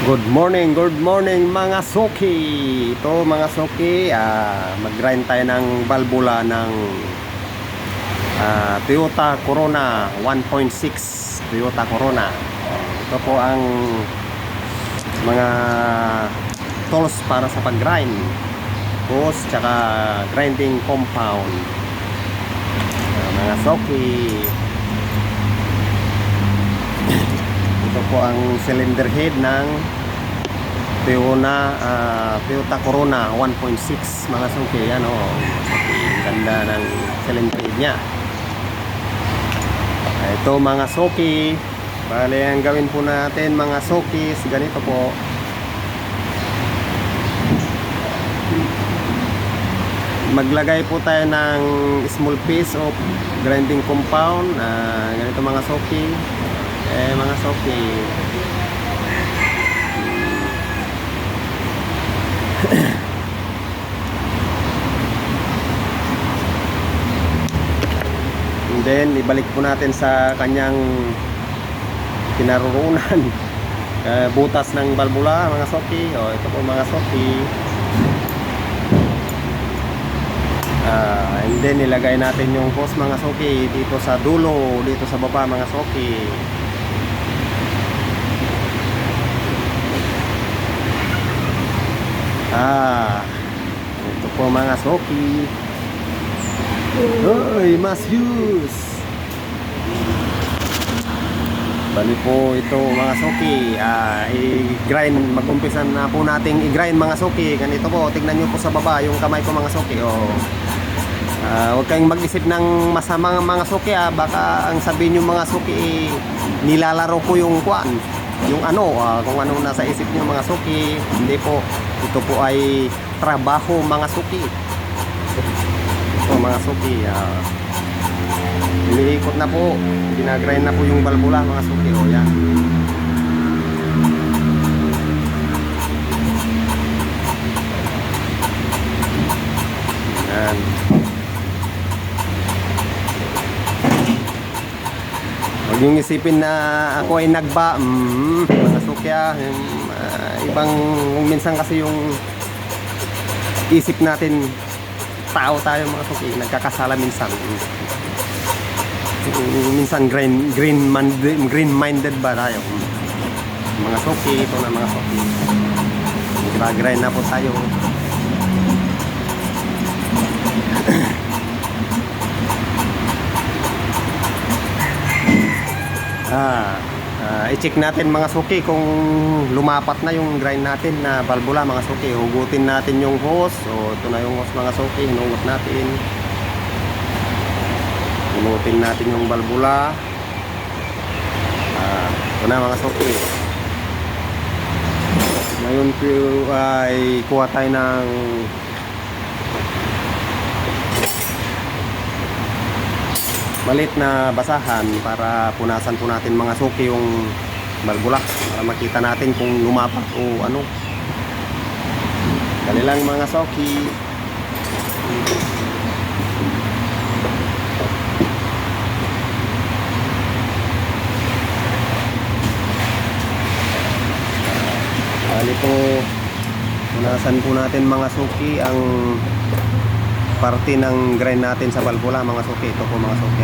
Good morning mga soki. Ito mga soki, mag-grind tayo ng balbula ng Toyota Corona 1.6 Toyota Corona. Ito po ang mga tools para sa pag-grind, hose tsaka grinding compound. Mga soki, ito po ang cylinder head ng Toyota Corona 1.6 mga suki. Ano, ganda ng cylinder head nya. Ito mga suki, bale ang gawin po natin mga suki, ganito po. Maglagay po tayo ng small piece of grinding compound, ganito mga suki. Mga soki, and then ibalik po natin sa kanyang kinaroroonan, butas ng balbula mga soki. Ito po mga soki, and then ilagay natin yung hose mga soki dito sa dulo, dito sa baba mga soki. Ito po mga soki. Oy, mas use. Bali po ito mga soki, i-grind, mag-umpisa na po nating i-grind mga soki. Ganito po, tignan nyo po sa baba yung kamay ko mga soki. Huwag kayong mag-isip ng masamang mga soki, baka ang sabihin nyo mga soki, nilalaro ko yung kuan, yung kung ano nasa isip nyo mga suki. Hindi po, ito po ay trabaho mga suki. Ito mga suki, iniikot na po, ginagrind na po yung balbula mga suki. Yan. Yan. Huwag yung isipin na ako ay mga suki, ibang minsan kasi yung isip natin, tao tayo mga suki, nagkakasala minsan. Minsan green minded ba tayo mga suki. Ito na mga suki, nag-grind na po tayo. I-check natin mga suki kung lumapat na yung grind natin na balbula mga suki. Hugutin natin yung hose. Ito na yung hose mga suki, hinugot natin. Hinugutin natin yung balbula. Ito na mga suki. Ngayon po ay kuha tayo ng malit na basahan para punasan po natin mga suki yung balbula, para makita natin kung lumapat o ano. Dali lang mga suki. Bali po, punasan po natin mga suki ang parte ng grind natin sa balbula mga suki. Ito po mga suki,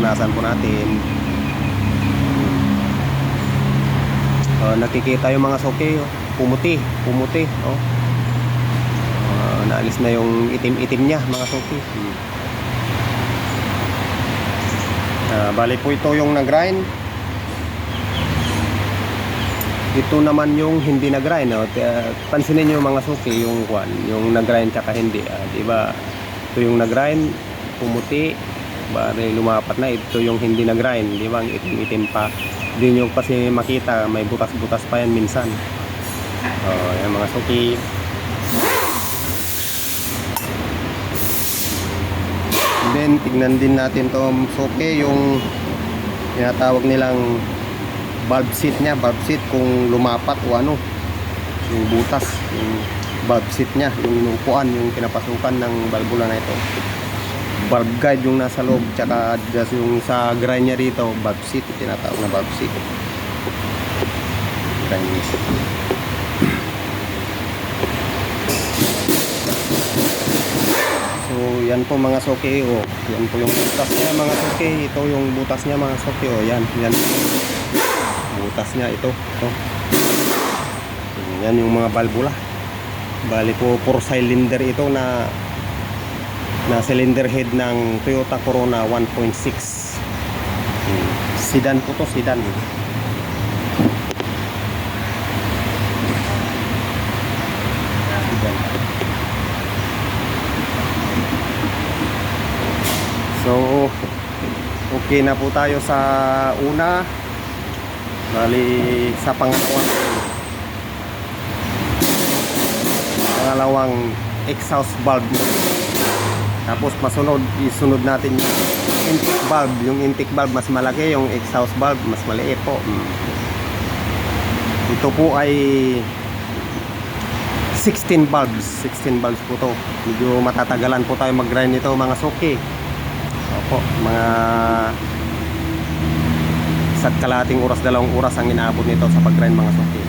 punasan po natin. Nakikita yung mga suki, pumuti. Naalis na yung itim-itim niya mga suki. Bali po ito yung nag-grind. Ito naman yung hindi nag-grind. Pansinin nyo mga suki yung nag-grind tsaka hindi. Diba? Ito yung nag-grind, pumuti, bali lumapat na. Ito yung hindi nag-grind, diba? Ang itim-itim pa. Hindi nyo kasi makita, may butas-butas pa yan minsan. Yan mga suki. And then tignan din natin to suki, yung tinatawag nilang valve seat nya, kung lumapat o ano, yung butas, yung valve seat nya, yung upuan, yung pinapasukan ng balbula na ito. Valve guide yung nasa loob, tsaka yung sa grind nya rito, valve seat, tinatawag na valve seat. grind. So yan po mga soke, oh. Yan po yung butas niya mga soke. Ito yung butas niya mga soke, oh. Yan, yan. Butas niya ito, ito. Yan yung mga valvula. Bali po 4 cylinder ito na cylinder head ng Toyota Corona 1.6. Sedan po to, sedan. So, okay na po tayo sa una. Bali, sa pangalawang exhaust valve. Tapos isunod natin yung intake valve. Yung intake valve mas malaki, yung exhaust valve mas maliit po. Ito po ay 16 valves. 16 valves po to. Medyo matatagalan po tayo mag-grind nito mga soke. Opo, mga isa't kalahating oras, 2 oras ang inaabot nito sa pag-grind mga soke.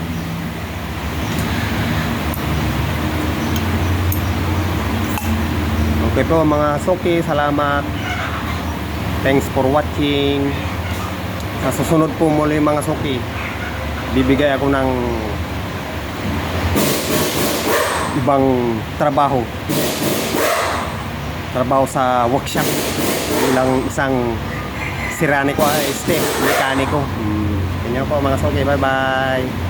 Okay po mga soke, salamat. Thanks for watching. Sa susunod po muli mga soke, bibigay ako ng ibang trabaho sa workshop bilang isang siraniko, step mekaniko. Ganyan po mga soke, bye bye.